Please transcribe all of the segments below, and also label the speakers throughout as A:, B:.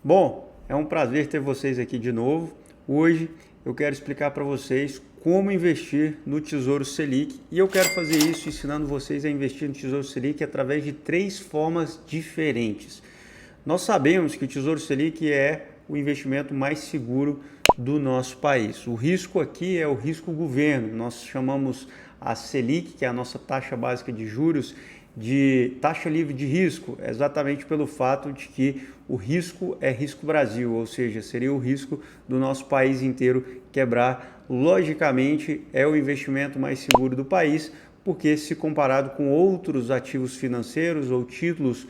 A: Bom, é um prazer ter vocês aqui de novo. Hoje eu quero explicar para vocês como investir no Tesouro Selic e eu quero fazer isso ensinando vocês a investir no Tesouro Selic através de 3 formas diferentes. Nós sabemos que o Tesouro Selic é o investimento mais seguro do nosso país. O risco aqui é o risco governo. Nós chamamos a Selic, que é a nossa taxa básica de juros, de taxa livre de risco, exatamente pelo fato de que o risco é risco Brasil, ou seja, seria o risco do nosso país inteiro quebrar. Logicamente, é o investimento mais seguro do país, porque se comparado com outros ativos financeiros ou títulos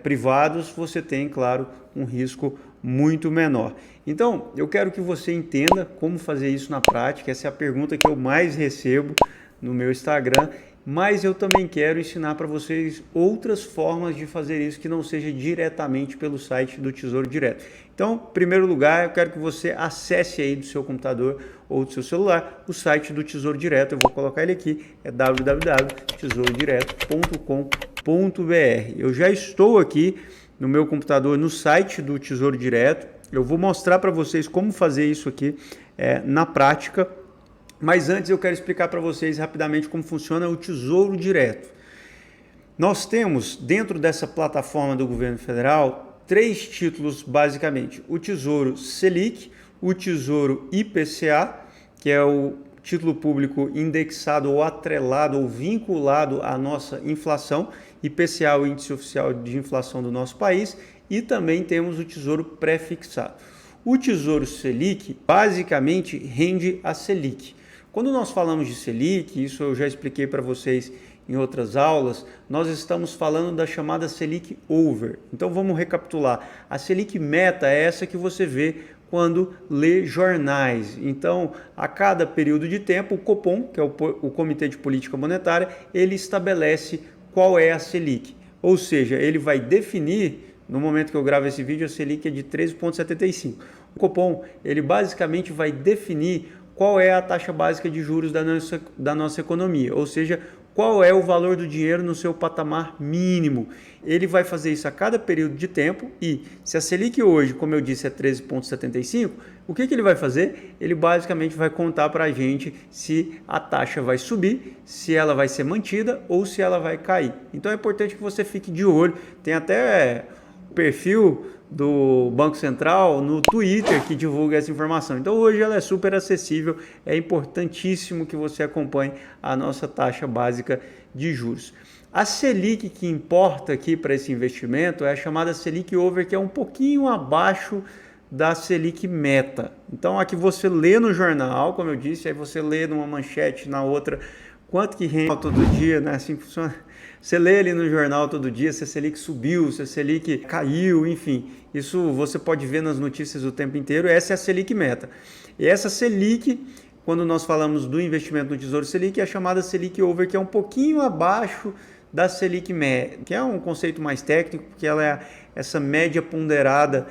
A: privados, você tem, claro, um risco muito menor. Então, eu quero que você entenda como fazer isso na prática. Essa é a pergunta que eu mais recebo no meu Instagram, mas eu também quero ensinar para vocês outras formas de fazer isso que não seja diretamente pelo site do Tesouro Direto. Então, em primeiro lugar, eu quero que você acesse aí do seu computador ou do seu celular o site do Tesouro Direto. Eu vou colocar ele aqui, é www.tesourodireto.com.br. Eu já estou aqui no meu computador no site do Tesouro Direto. Eu vou mostrar para vocês como fazer isso aqui na prática. Mas antes eu quero explicar para vocês rapidamente como funciona o Tesouro Direto. Nós temos dentro dessa plataforma do governo federal 3 títulos basicamente. O Tesouro Selic, o Tesouro IPCA, que é o título público indexado ou atrelado ou vinculado à nossa inflação. IPCA é o índice oficial de inflação do nosso país. E também temos o Tesouro Pré-fixado. O Tesouro Selic basicamente rende a Selic. Quando nós falamos de Selic, isso eu já expliquei para vocês em outras aulas, nós estamos falando da chamada Selic Over. Então vamos recapitular. A Selic Meta é essa que você vê quando lê jornais. Então, a cada período de tempo, o Copom, que é o Comitê de Política Monetária, ele estabelece qual é a Selic. Ou seja, ele vai definir, no momento que eu gravo esse vídeo, a Selic é de 13,75. O Copom, ele basicamente vai definir qual é a taxa básica de juros da nossa economia, ou seja, qual é o valor do dinheiro no seu patamar mínimo. Ele vai fazer isso a cada período de tempo e se a Selic hoje, como eu disse, é 13,75, o que ele vai fazer? Ele basicamente vai contar para a gente se a taxa vai subir, se ela vai ser mantida ou se ela vai cair. Então é importante que você fique de olho. Tem até o perfil do Banco Central no Twitter que divulga essa informação. Então hoje ela é super acessível, é importantíssimo que você acompanhe a nossa taxa básica de juros. A Selic que importa aqui para esse investimento é a chamada Selic Over, que é um pouquinho abaixo da Selic Meta. Então aqui você lê no jornal, como eu disse, aí você lê numa manchete, na outra, quanto que rende todo dia, né? Assim funciona. Você lê ali no jornal todo dia se a Selic subiu, se a Selic caiu, enfim. Isso você pode ver nas notícias o tempo inteiro. Essa é a Selic Meta. E essa Selic, quando nós falamos do investimento no Tesouro Selic, é a chamada Selic Over, que é um pouquinho abaixo da Selic Meta, que é um conceito mais técnico, porque ela é essa média ponderada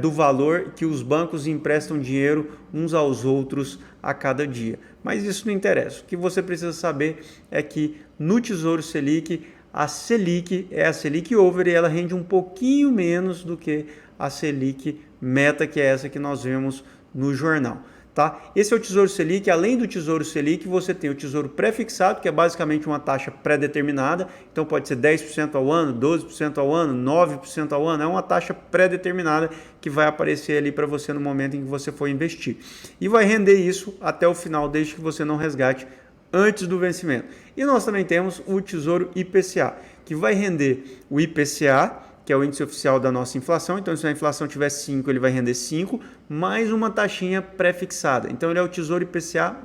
A: do valor que os bancos emprestam dinheiro uns aos outros a cada dia. Mas isso não interessa. O que você precisa saber é que no Tesouro Selic, a Selic é a Selic Over e ela rende um pouquinho menos do que a Selic Meta, que é essa que nós vemos no jornal. Tá? Esse é o Tesouro Selic. Além do Tesouro Selic, você tem o Tesouro Pré-fixado, que é basicamente uma taxa pré-determinada. Então pode ser 10% ao ano, 12% ao ano, 9% ao ano. É uma taxa pré-determinada que vai aparecer ali para você no momento em que você for investir. E vai render isso até o final, desde que você não resgate antes do vencimento. E nós também temos o Tesouro IPCA, que vai render o IPCA, que é o índice oficial da nossa inflação. Então, se a inflação tiver 5, ele vai render 5, mais uma taxinha pré-fixada. Então, ele é o Tesouro IPCA+.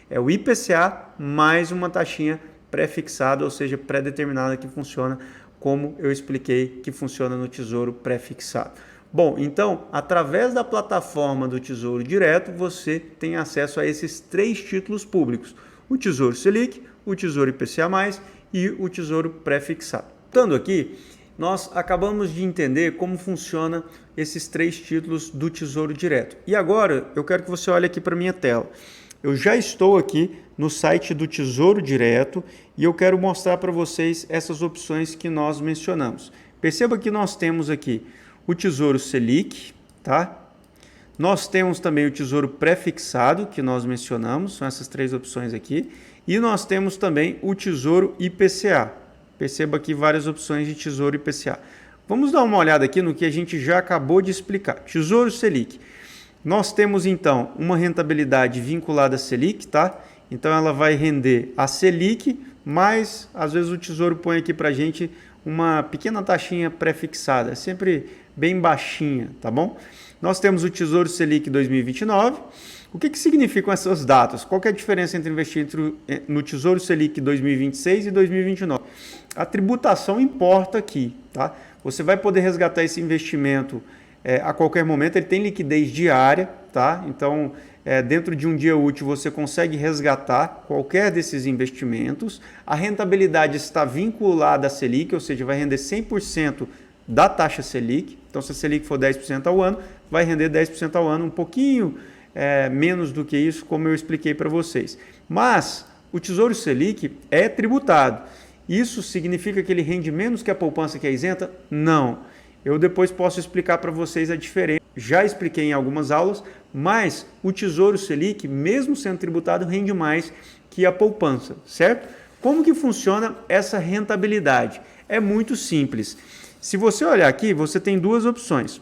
A: É o IPCA mais uma taxinha pré-fixada, ou seja, pré-determinada, que funciona como eu expliquei que funciona no Tesouro Pré-fixado. Bom, então, através da plataforma do Tesouro Direto, você tem acesso a esses 3 títulos públicos. O Tesouro Selic, o Tesouro IPCA+, e o Tesouro Pré-fixado. Voltando aqui, nós acabamos de entender como funciona esses 3 títulos do Tesouro Direto. E agora eu quero que você olhe aqui para a minha tela. Eu já estou aqui no site do Tesouro Direto e eu quero mostrar para vocês essas opções que nós mencionamos. Perceba que nós temos aqui o Tesouro Selic, tá? Nós temos também o Tesouro Pré-fixado, que nós mencionamos, são essas três opções aqui. E nós temos também o Tesouro IPCA. Perceba aqui várias opções de Tesouro IPCA. Vamos dar uma olhada aqui no que a gente já acabou de explicar. Tesouro Selic. Nós temos então uma rentabilidade vinculada à Selic, tá? Então ela vai render a Selic, mas às vezes o Tesouro põe aqui para a gente uma pequena taxinha pré-fixada, é sempre bem baixinha, tá bom? Nós temos o Tesouro Selic 2029. O que significam essas datas? Qual que é a diferença entre investir no Tesouro Selic 2026 e 2029? A tributação importa aqui, tá? Você vai poder resgatar esse investimento a qualquer momento, ele tem liquidez diária, tá? Então, dentro de um dia útil, você consegue resgatar qualquer desses investimentos. A rentabilidade está vinculada à Selic, ou seja, vai render 100% da taxa Selic. Então, se a Selic for 10% ao ano, vai render 10% ao ano, um pouquinho menos do que isso, como eu expliquei para vocês. Mas o Tesouro Selic é tributado. Isso significa que ele rende menos que a poupança que é isenta? Não. Eu depois posso explicar para vocês a diferença. Já expliquei em algumas aulas, mas o Tesouro Selic, mesmo sendo tributado, rende mais que a poupança, certo? Como que funciona essa rentabilidade? É muito simples. Se você olhar aqui, você tem duas opções,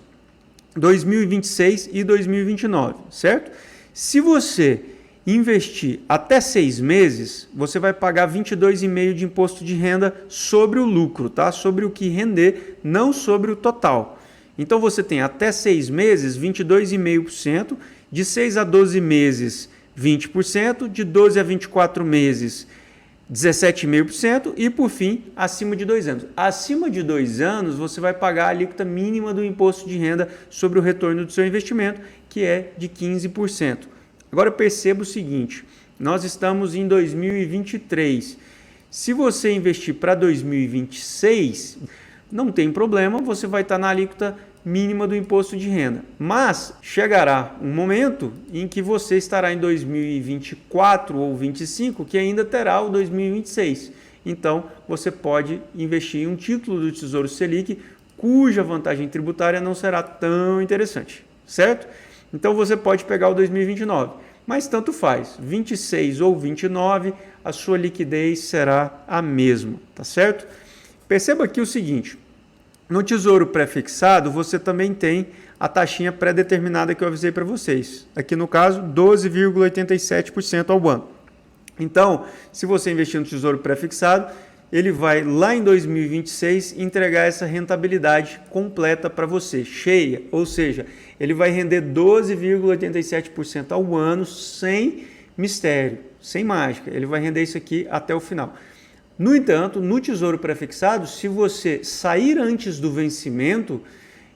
A: 2026 e 2029, certo? Se você investir até 6 meses, você vai pagar 22,5% de imposto de renda sobre o lucro, tá? Sobre o que render, não sobre o total. Então você tem até 6 meses, 22,5%, de 6 a 12 meses, 20%, de 12 a 24 meses, 17,5% e, por fim, acima de 2 anos. Acima de 2 anos, você vai pagar a alíquota mínima do imposto de renda sobre o retorno do seu investimento, que é de 15%. Agora perceba o seguinte, nós estamos em 2023. Se você investir para 2026, não tem problema, você vai estar na alíquota mínima do imposto de renda. Mas chegará um momento em que você estará em 2024 ou 2025, que ainda terá o 2026. Então, você pode investir em um título do Tesouro Selic, cuja vantagem tributária não será tão interessante, certo? Então, você pode pegar o 2029, mas tanto faz, 26 ou 29, a sua liquidez será a mesma, tá certo? Perceba aqui o seguinte, no Tesouro Pré-fixado, você também tem a taxinha pré-determinada que eu avisei para vocês. Aqui no caso, 12,87% ao ano. Então, se você investir no Tesouro Pré-fixado, ele vai lá em 2026 entregar essa rentabilidade completa para você, cheia, ou seja, ele vai render 12,87% ao ano sem mistério, sem mágica, ele vai render isso aqui até o final. No entanto, no Tesouro Pré-fixado, se você sair antes do vencimento,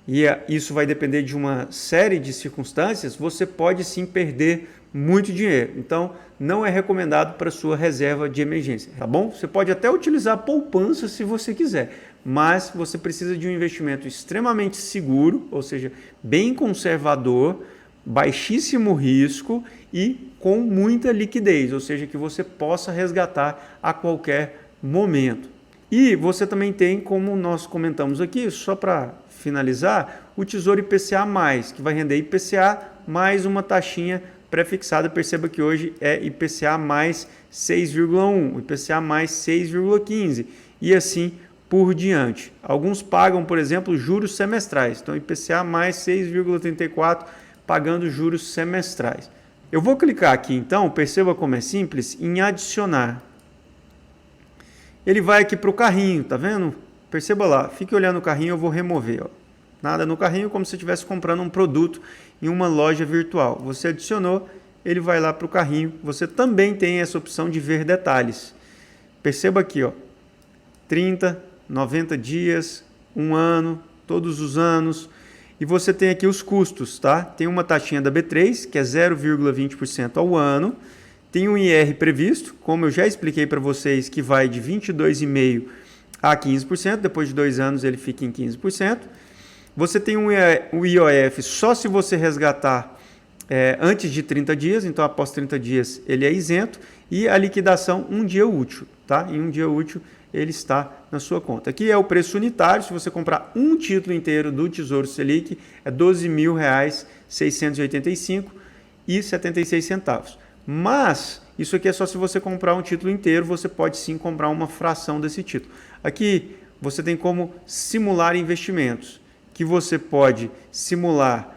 A: e isso vai depender de uma série de circunstâncias, você pode sim perder muito dinheiro. Então, não é recomendado para sua reserva de emergência, tá bom? Você pode até utilizar a poupança se você quiser, mas você precisa de um investimento extremamente seguro, ou seja, bem conservador, baixíssimo risco e com muita liquidez, ou seja, que você possa resgatar a qualquer momento. E você também tem, como nós comentamos aqui, só para finalizar, o Tesouro IPCA+, que vai render IPCA mais uma taxinha pré-fixada. Perceba que hoje é IPCA mais 6,1, IPCA mais 6,15 e assim por diante. Alguns pagam, por exemplo, juros semestrais. Então, IPCA mais 6,34 pagando juros semestrais. Eu vou clicar aqui, então, perceba como é simples, em adicionar. Ele vai aqui para o carrinho, tá vendo? Perceba lá, fique olhando o carrinho, eu vou remover. Ó. Nada no carrinho, como se você estivesse comprando um produto em uma loja virtual. Você adicionou, ele vai lá para o carrinho. Você também tem essa opção de ver detalhes. Perceba aqui, ó, 30, 90 dias, 1 ano, todos os anos. E você tem aqui os custos, tá? Tem uma taxinha da B3, que é 0,20% ao ano. Tem um IR previsto, como eu já expliquei para vocês, que vai de 22,5% a 15%. Depois de 2 anos ele fica em 15%. Você tem um IOF só se você resgatar antes de 30 dias, então após 30 dias ele é isento. E a liquidação 1 dia útil, tá? Em 1 dia útil ele está na sua conta. Aqui é o preço unitário, se você comprar um título inteiro do Tesouro Selic, é R$ 12.685,76. Mas isso aqui é só se você comprar um título inteiro, você pode sim comprar uma fração desse título. Aqui você tem como simular investimentos, que você pode simular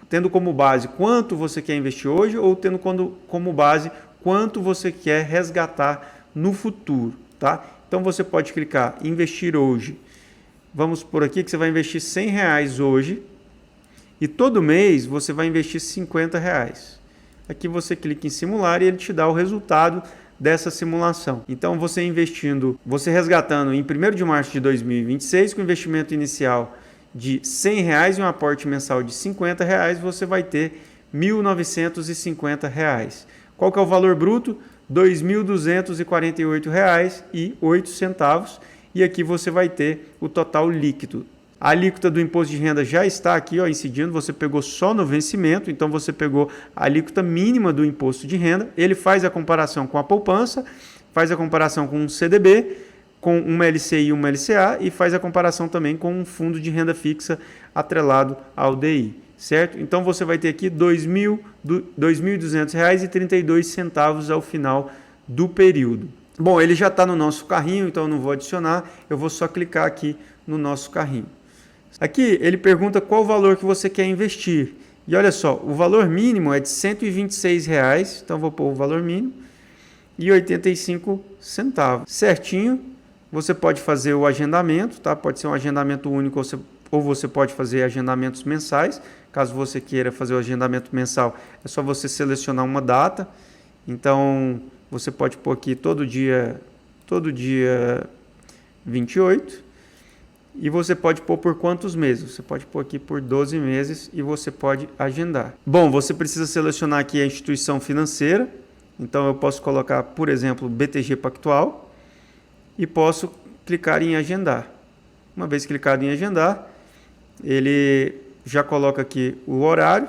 A: tendo como base quanto você quer investir hoje ou tendo como base quanto você quer resgatar no futuro, tá? Então você pode clicar em investir hoje. Vamos por aqui que você vai investir R$100 hoje e todo mês você vai investir R$50. Aqui você clica em simular e ele te dá o resultado dessa simulação. Então você resgatando em 1º de março de 2026 com investimento inicial de R$100 e um aporte mensal de R$50, você vai ter R$1.950. Qual que é o valor bruto? R$ 2.248,08. E aqui você vai ter o total líquido. A alíquota do imposto de renda já está aqui, ó, incidindo, você pegou só no vencimento, então você pegou a alíquota mínima do imposto de renda, ele faz a comparação com a poupança, faz a comparação com um CDB, com uma LCI e uma LCA e faz a comparação também com um fundo de renda fixa atrelado ao DI, certo? Então você vai ter aqui R$ 2.200,32 ao final do período. Bom, ele já está no nosso carrinho, então eu não vou adicionar, eu vou só clicar aqui no nosso carrinho. Aqui ele pergunta qual o valor que você quer investir. E olha só, o valor mínimo é de R$ 126, então vou pôr o valor mínimo, e 85 centavos. Certinho, você pode fazer o agendamento, tá? Pode ser um agendamento único ou você pode fazer agendamentos mensais. Caso você queira fazer o agendamento mensal, é só você selecionar uma data. Então, você pode pôr aqui todo dia 28. E você pode pôr por quantos meses? Você pode pôr aqui por 12 meses e você pode agendar. Bom, você precisa selecionar aqui a instituição financeira. Então eu posso colocar, por exemplo, BTG Pactual e posso clicar em agendar. Uma vez clicado em agendar, ele já coloca aqui o horário,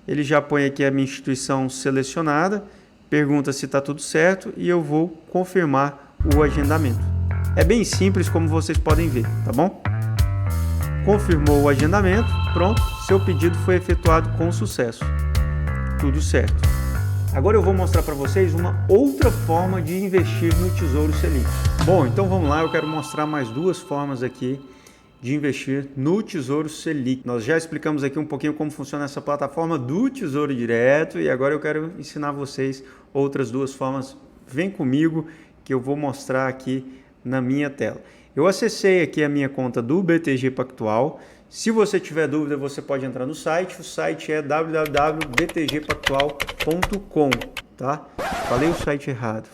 A: ele já põe aqui a minha instituição selecionada, pergunta se está tudo certo e eu vou confirmar o agendamento. É bem simples, como vocês podem ver, tá bom? Confirmou o agendamento, pronto, seu pedido foi efetuado com sucesso. Tudo certo. Agora eu vou mostrar para vocês uma outra forma de investir no Tesouro Selic. Bom, então vamos lá, eu quero mostrar mais duas formas aqui de investir no Tesouro Selic. Nós já explicamos aqui um pouquinho como funciona essa plataforma do Tesouro Direto e agora eu quero ensinar vocês outras duas formas. Vem comigo que eu vou mostrar aqui na minha tela. Eu acessei aqui a minha conta do BTG Pactual. Se você tiver dúvida, você pode entrar no site. O site é www.btgpactual.com, tá? Falei o site errado.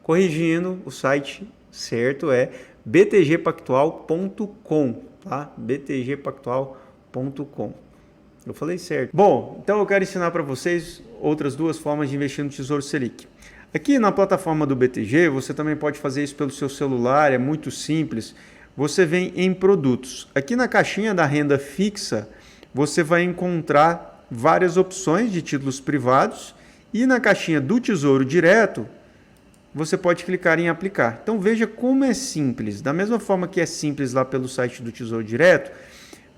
A: Corrigindo, o site certo é btgpactual.com, tá? btgpactual.com. Eu falei certo. Bom, então eu quero ensinar para vocês outras duas formas de investir no Tesouro Selic. Aqui na plataforma do BTG, você também pode fazer isso pelo seu celular, é muito simples. Você vem em produtos. Aqui na caixinha da renda fixa, você vai encontrar várias opções de títulos privados e na caixinha do Tesouro Direto, você pode clicar em aplicar. Então veja como é simples. Da mesma forma que é simples lá pelo site do Tesouro Direto,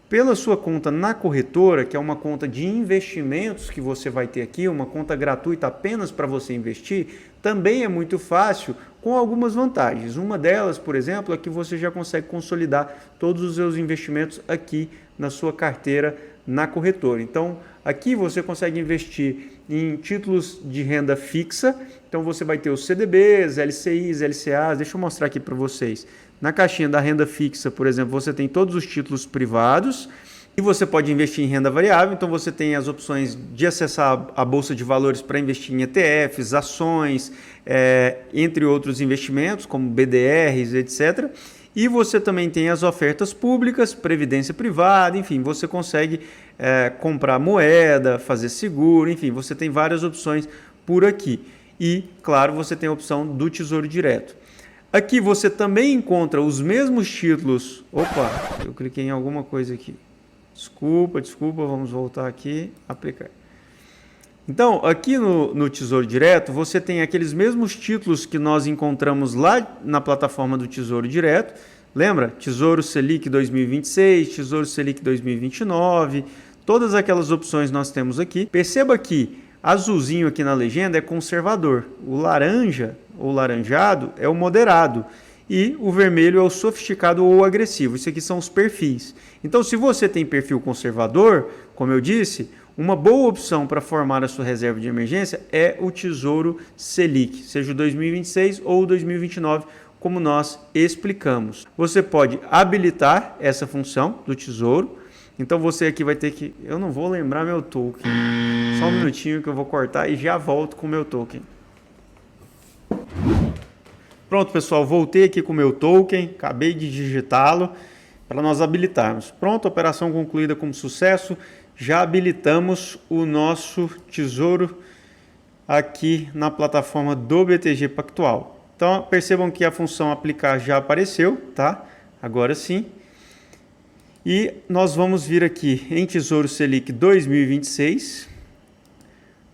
A: pela sua conta na corretora, que é uma conta de investimentos que você vai ter aqui, uma conta gratuita apenas para você investir, também é muito fácil com algumas vantagens. Uma delas, por exemplo, é que você já consegue consolidar todos os seus investimentos aqui na sua carteira na corretora. Então, aqui você consegue investir em títulos de renda fixa. Então, você vai ter os CDBs, LCIs, LCAs. Deixa eu mostrar aqui para vocês. Na caixinha da renda fixa, por exemplo, você tem todos os títulos privados e você pode investir em renda variável. Então, você tem as opções de acessar a Bolsa de Valores para investir em ETFs, ações, entre outros investimentos, como BDRs, etc. E você também tem as ofertas públicas, previdência privada, enfim, você consegue comprar moeda, fazer seguro, enfim, você tem várias opções por aqui. E, claro, você tem a opção do Tesouro Direto. Aqui você também encontra os mesmos títulos. Opa, eu cliquei em alguma coisa aqui. Desculpa, vamos voltar aqui, aplicar. Então, aqui no Tesouro Direto, você tem aqueles mesmos títulos que nós encontramos lá na plataforma do Tesouro Direto. Lembra? Tesouro Selic 2026, Tesouro Selic 2029, todas aquelas opções nós temos aqui. Perceba que azulzinho aqui na legenda é conservador, o laranja ou laranjado é o moderado e o vermelho é o sofisticado ou agressivo. Isso aqui são os perfis. Então, se você tem perfil conservador, como eu disse, uma boa opção para formar a sua reserva de emergência é o Tesouro Selic, seja o 2026 ou 2029, como nós explicamos. Você pode habilitar essa função do Tesouro. Então você aqui vai ter que... Eu não vou lembrar meu token. Só um minutinho que eu vou cortar e já volto com o meu token. Pronto, pessoal, voltei aqui com o meu token, acabei de digitá-lo para nós habilitarmos. Pronto, operação concluída com sucesso. Já habilitamos o nosso tesouro aqui na plataforma do BTG Pactual. Então, percebam que a função aplicar já apareceu, tá? Agora sim. E nós vamos vir aqui em Tesouro Selic 2026.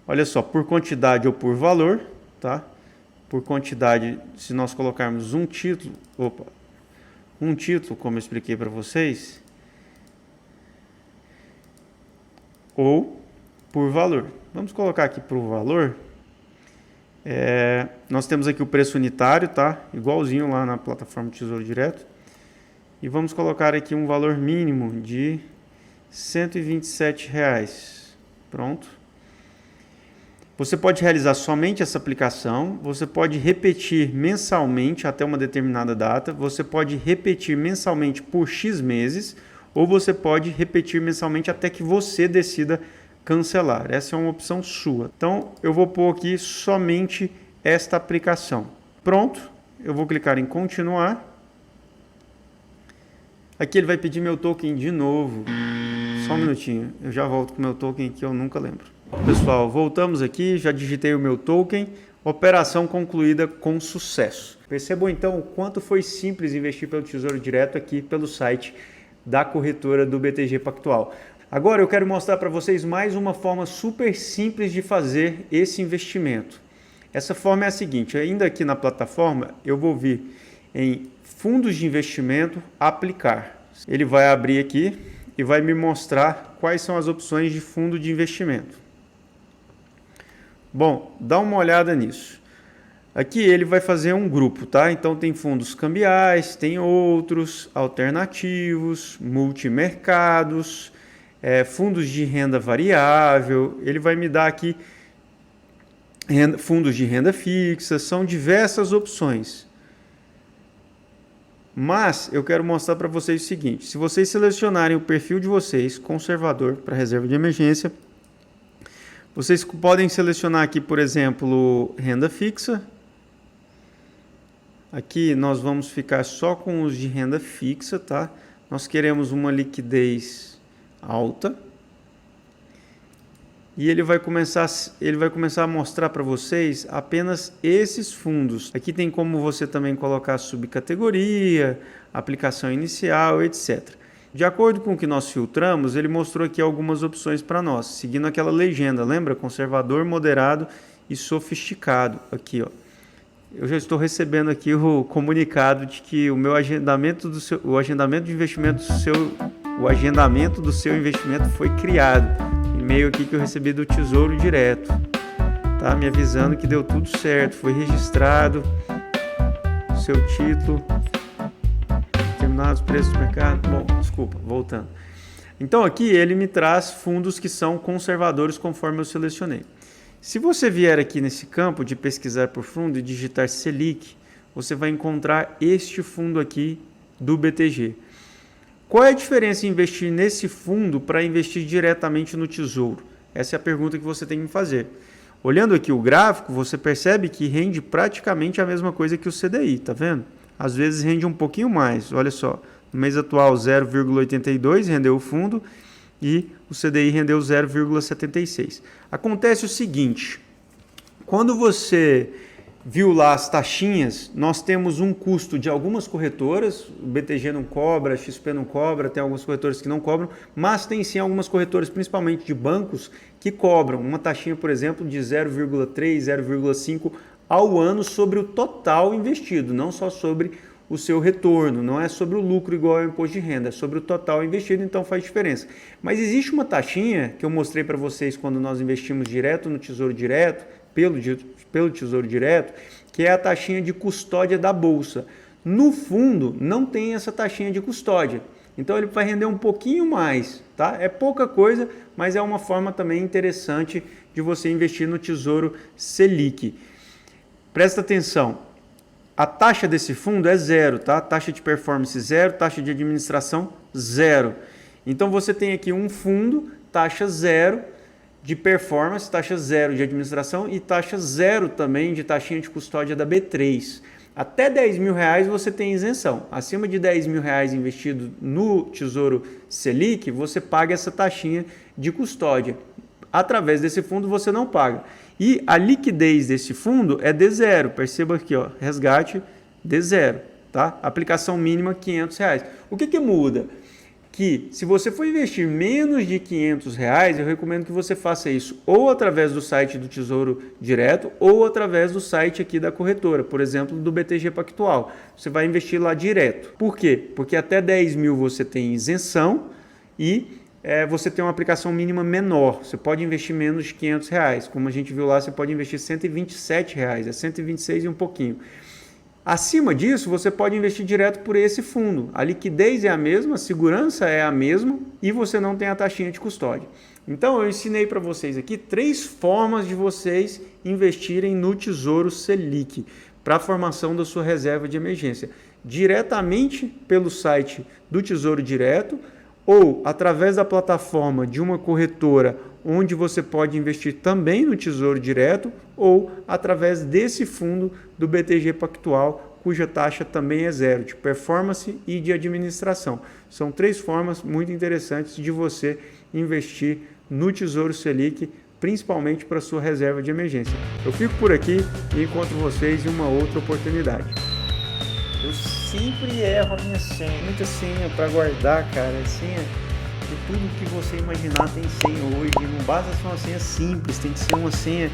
A: Olha só, por quantidade ou por valor, tá? Por quantidade, se nós colocarmos um título, como eu expliquei para vocês, ou por valor. Vamos colocar aqui por valor. Nós temos aqui o preço unitário, tá? Igualzinho lá na plataforma Tesouro Direto. E vamos colocar aqui um valor mínimo de R$ 127. Pronto. Você pode realizar somente essa aplicação, você pode repetir mensalmente até uma determinada data, você pode repetir mensalmente por X meses, ou você pode repetir mensalmente até que você decida cancelar. Essa é uma opção sua. Então, eu vou pôr aqui somente esta aplicação. Pronto, eu vou clicar em continuar. Aqui ele vai pedir meu token de novo. Só um minutinho, eu já volto com o meu token que eu nunca lembro. Pessoal, voltamos aqui, já digitei o meu token. Operação concluída com sucesso. Percebam então o quanto foi simples investir pelo Tesouro Direto aqui pelo site da corretora do BTG Pactual. Agora eu quero mostrar para vocês mais uma forma super simples de fazer esse investimento. Essa forma é a seguinte, ainda aqui na plataforma eu vou vir em fundos de investimento, aplicar. Ele vai abrir aqui e vai me mostrar quais são as opções de fundo de investimento. Bom, dá uma olhada nisso. Aqui ele vai fazer um grupo, tá? Então tem fundos cambiais, tem outros, alternativos, multimercados, fundos de renda variável. Ele vai me dar aqui fundos de renda fixa, são diversas opções. Mas eu quero mostrar para vocês o seguinte, se vocês selecionarem o perfil de vocês, conservador para reserva de emergência, vocês podem selecionar aqui, por exemplo, renda fixa. Aqui nós vamos ficar só com os de renda fixa, tá? Nós queremos uma liquidez alta. E ele vai começar a mostrar para vocês apenas esses fundos. Aqui tem como você também colocar subcategoria, aplicação inicial, etc. De acordo com o que nós filtramos, ele mostrou aqui algumas opções para nós, seguindo aquela legenda, lembra? Conservador, moderado e sofisticado. Aqui, ó. Eu já estou recebendo aqui o comunicado de que o meu agendamento o agendamento do seu investimento foi criado. E-mail aqui que eu recebi do Tesouro Direto, tá? Me avisando que deu tudo certo, foi registrado seu título, determinados preços do mercado. Bom, desculpa, voltando. Então aqui ele me traz fundos que são conservadores conforme eu selecionei. Se você vier aqui nesse campo de pesquisar por fundo e digitar Selic, você vai encontrar este fundo aqui do BTG. Qual é a diferença em investir nesse fundo para investir diretamente no Tesouro? Essa é a pergunta que você tem que me fazer. Olhando aqui o gráfico, você percebe que rende praticamente a mesma coisa que o CDI, tá vendo? Às vezes rende um pouquinho mais, olha só. No mês atual 0,82 rendeu o fundo e o CDI rendeu 0,76. Acontece o seguinte, quando você viu lá as taxinhas, nós temos um custo de algumas corretoras, o BTG não cobra, a XP não cobra, tem algumas corretoras que não cobram, mas tem sim algumas corretoras, principalmente de bancos, que cobram uma taxinha, por exemplo, de 0,3, 0,5 ao ano sobre o total investido, não só sobre o seu retorno, não é sobre o lucro igual ao imposto de renda, é sobre o total investido, então faz diferença. Mas existe uma taxinha que eu mostrei para vocês quando nós investimos direto no Tesouro Direto, pelo Tesouro Direto, que é a taxinha de custódia da Bolsa. No fundo, não tem essa taxinha de custódia. Então ele vai render um pouquinho mais, tá? É pouca coisa, mas é uma forma também interessante de você investir no Tesouro Selic. Presta atenção, a taxa desse fundo é zero, tá? Taxa de performance zero, taxa de administração zero. Então você tem aqui um fundo, taxa zero de performance, taxa zero de administração e taxa zero também de taxinha de custódia da B3. Até R$10.000 você tem isenção. Acima de R$10.000 investido no Tesouro Selic, você paga essa taxinha de custódia. Através desse fundo você não paga. E a liquidez desse fundo é D0. Perceba aqui, ó, resgate D0. Tá? Aplicação mínima R$500. O que muda? Que se você for investir menos de R$500, eu recomendo que você faça isso ou através do site do Tesouro Direto ou através do site aqui da corretora, por exemplo, do BTG Pactual. Você vai investir lá direto. Por quê? Porque até 10 mil você tem isenção e você tem uma aplicação mínima menor. Você pode investir menos de R$500. Como a gente viu lá, você pode investir R$127, é 126 e um pouquinho. Acima disso, você pode investir direto por esse fundo. A liquidez é a mesma, a segurança é a mesma e você não tem a taxinha de custódia. Então, eu ensinei para vocês aqui 3 formas de vocês investirem no Tesouro Selic para a formação da sua reserva de emergência. Diretamente pelo site do Tesouro Direto ou através da plataforma de uma corretora onde você pode investir também no Tesouro Direto ou através desse fundo do BTG Pactual, cuja taxa também é zero, de performance e de administração. São 3 formas muito interessantes de você investir no Tesouro Selic, principalmente para a sua reserva de emergência. Eu fico por aqui e encontro vocês em uma outra oportunidade. Eu sempre erro a minha senha, muita senha para guardar, cara, senha. De tudo que você imaginar tem senha hoje, não basta ser uma senha simples, tem que ser uma senha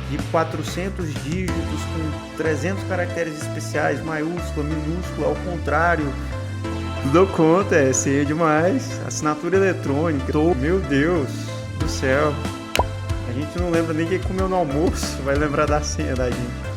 A: de 400 dígitos com 300 caracteres especiais, maiúscula, minúscula, ao contrário. Dou conta, é senha demais, assinatura eletrônica, meu Deus do céu, a gente não lembra nem quem comeu no almoço, vai lembrar da senha da gente.